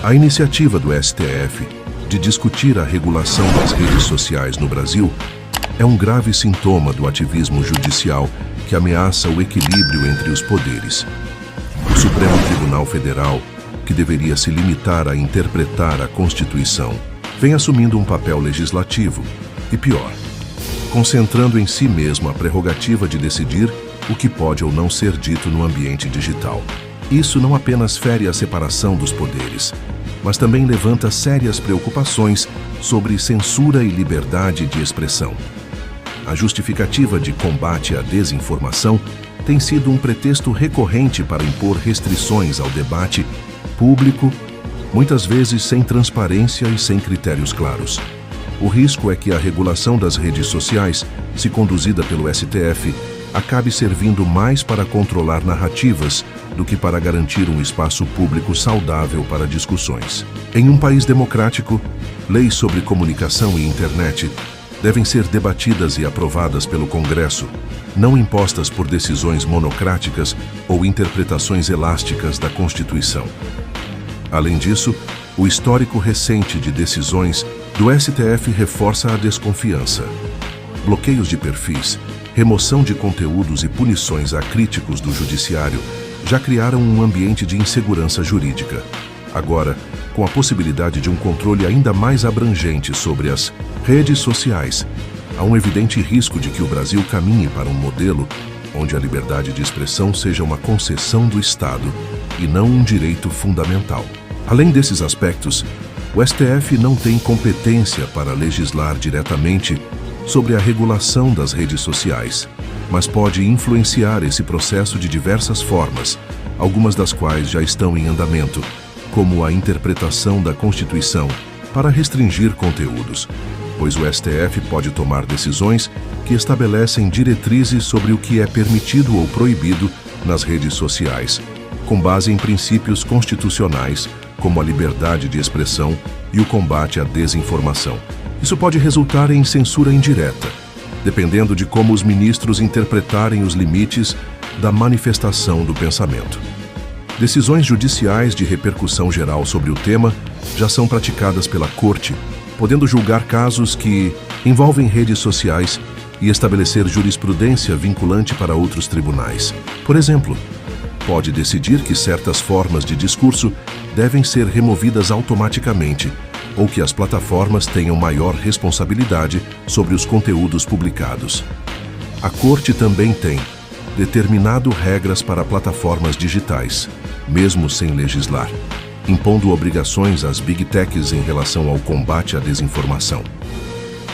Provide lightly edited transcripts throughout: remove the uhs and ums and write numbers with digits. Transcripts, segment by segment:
A iniciativa do STF de discutir a regulação das redes sociais no Brasil é um grave sintoma do ativismo judicial que ameaça o equilíbrio entre os poderes. O Supremo Tribunal Federal, que deveria se limitar a interpretar a Constituição, vem assumindo um papel legislativo e, pior, concentrando em si mesmo a prerrogativa de decidir o que pode ou não ser dito no ambiente digital. Isso não apenas fere a separação dos poderes, mas também levanta sérias preocupações sobre censura e liberdade de expressão. A justificativa de combate à desinformação tem sido um pretexto recorrente para impor restrições ao debate público, muitas vezes sem transparência e sem critérios claros. O risco é que a regulação das redes sociais, se conduzida pelo STF, acabe servindo mais para controlar narrativas do que para garantir um espaço público saudável para discussões. Em um país democrático, leis sobre comunicação e internet devem ser debatidas e aprovadas pelo Congresso, não impostas por decisões monocráticas ou interpretações elásticas da Constituição. Além disso, o histórico recente de decisões do STF reforça a desconfiança. Bloqueios de perfis, remoção de conteúdos e punições a críticos do judiciário já criaram um ambiente de insegurança jurídica. Agora, com a possibilidade de um controle ainda mais abrangente sobre as redes sociais, há um evidente risco de que o Brasil caminhe para um modelo onde a liberdade de expressão seja uma concessão do Estado e não um direito fundamental. Além desses aspectos, o STF não tem competência para legislar diretamente sobre a regulação das redes sociais, mas pode influenciar esse processo de diversas formas, algumas das quais já estão em andamento, como a interpretação da Constituição para restringir conteúdos, pois o STF pode tomar decisões que estabelecem diretrizes sobre o que é permitido ou proibido nas redes sociais, com base em princípios constitucionais, como a liberdade de expressão e o combate à desinformação. Isso pode resultar em censura indireta, dependendo de como os ministros interpretarem os limites da manifestação do pensamento. Decisões judiciais de repercussão geral sobre o tema já são praticadas pela Corte, podendo julgar casos que envolvem redes sociais e estabelecer jurisprudência vinculante para outros tribunais. Por exemplo, pode decidir que certas formas de discurso devem ser removidas automaticamente ou que as plataformas tenham maior responsabilidade sobre os conteúdos publicados. A Corte também tem determinado regras para plataformas digitais, mesmo sem legislar, impondo obrigações às Big Techs em relação ao combate à desinformação.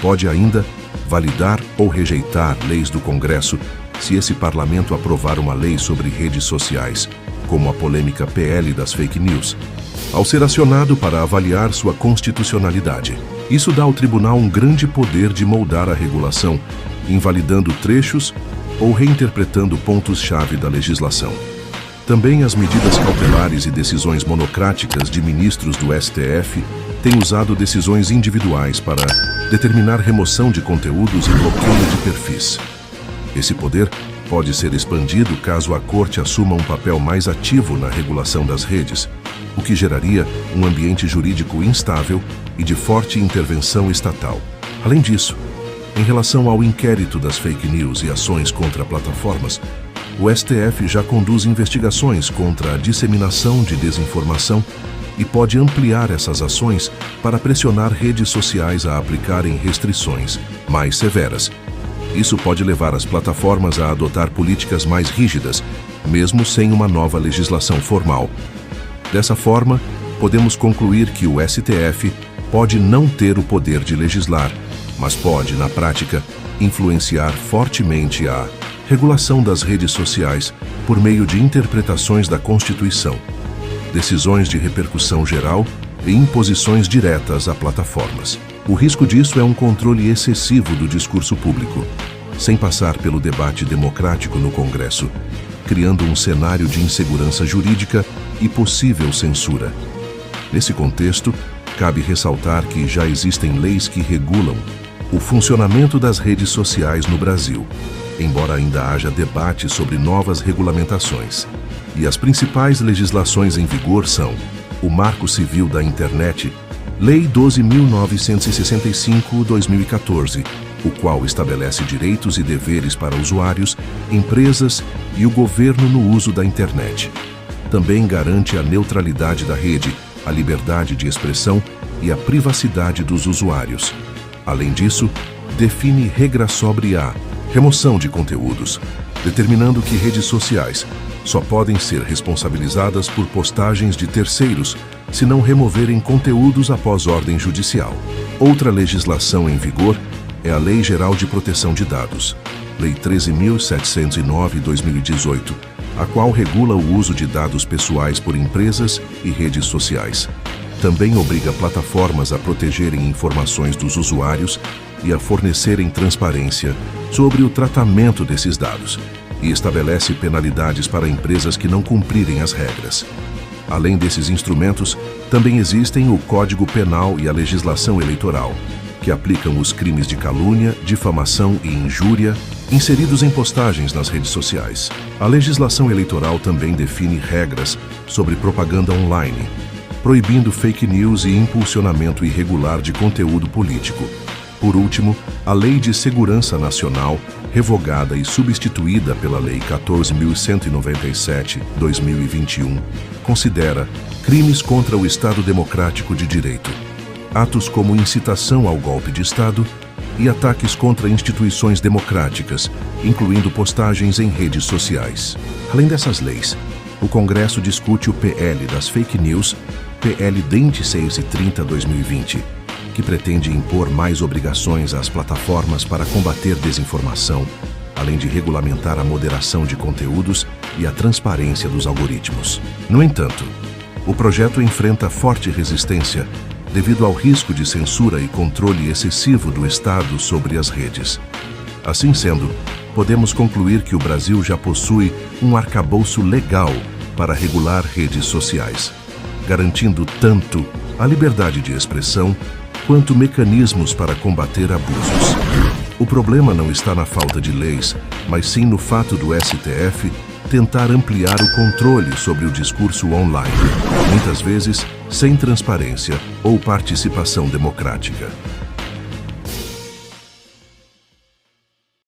Pode ainda validar ou rejeitar leis do Congresso se esse parlamento aprovar uma lei sobre redes sociais, como a polêmica PL das fake news, ao ser acionado para avaliar sua constitucionalidade. Isso dá ao tribunal um grande poder de moldar a regulação, invalidando trechos ou reinterpretando pontos-chave da legislação. Também as medidas cautelares e decisões monocráticas de ministros do STF têm usado decisões individuais para determinar remoção de conteúdos e bloqueio de perfis. Esse poder pode ser expandido caso a Corte assuma um papel mais ativo na regulação das redes, o que geraria um ambiente jurídico instável e de forte intervenção estatal. Além disso, em relação ao inquérito das fake news e ações contra plataformas, o STF já conduz investigações contra a disseminação de desinformação e pode ampliar essas ações para pressionar redes sociais a aplicarem restrições mais severas. Isso pode levar as plataformas a adotar políticas mais rígidas, mesmo sem uma nova legislação formal. Dessa forma, podemos concluir que o STF pode não ter o poder de legislar, mas pode, na prática, influenciar fortemente a regulação das redes sociais por meio de interpretações da Constituição, decisões de repercussão geral e imposições diretas a plataformas. O risco disso é um controle excessivo do discurso público, sem passar pelo debate democrático no Congresso, criando um cenário de insegurança jurídica e possível censura. Nesse contexto, cabe ressaltar que já existem leis que regulam o funcionamento das redes sociais no Brasil, embora ainda haja debate sobre novas regulamentações. E as principais legislações em vigor são o Marco Civil da Internet, Lei 12.965/2014, o qual estabelece direitos e deveres para usuários, empresas e o governo no uso da internet. Também garante a neutralidade da rede, a liberdade de expressão e a privacidade dos usuários. Além disso, define regra sobre a remoção de conteúdos, determinando que redes sociais só podem ser responsabilizadas por postagens de terceiros se não removerem conteúdos após ordem judicial. Outra legislação em vigor é a Lei Geral de Proteção de Dados, Lei 13.709/2018, a qual regula o uso de dados pessoais por empresas e redes sociais. Também obriga plataformas a protegerem informações dos usuários e a fornecerem transparência sobre o tratamento desses dados, e estabelece penalidades para empresas que não cumprirem as regras. Além desses instrumentos, também existem o Código Penal e a legislação eleitoral, que aplicam os crimes de calúnia, difamação e injúria inseridos em postagens nas redes sociais. A legislação eleitoral também define regras sobre propaganda online, proibindo fake news e impulsionamento irregular de conteúdo político. Por último, a Lei de Segurança Nacional, revogada e substituída pela Lei 14.197/2021, considera crimes contra o Estado Democrático de Direito, atos como incitação ao golpe de Estado e ataques contra instituições democráticas, incluindo postagens em redes sociais. Além dessas leis, o Congresso discute o PL das Fake News, PL 2630/2020, que pretende impor mais obrigações às plataformas para combater desinformação, além de regulamentar a moderação de conteúdos e a transparência dos algoritmos. No entanto, o projeto enfrenta forte resistência devido ao risco de censura e controle excessivo do Estado sobre as redes. Assim sendo, podemos concluir que o Brasil já possui um arcabouço legal para regular redes sociais, garantindo tanto a liberdade de expressão quanto mecanismos para combater abusos. O problema não está na falta de leis, mas sim no fato do STF tentar ampliar o controle sobre o discurso online, muitas vezes sem transparência ou participação democrática.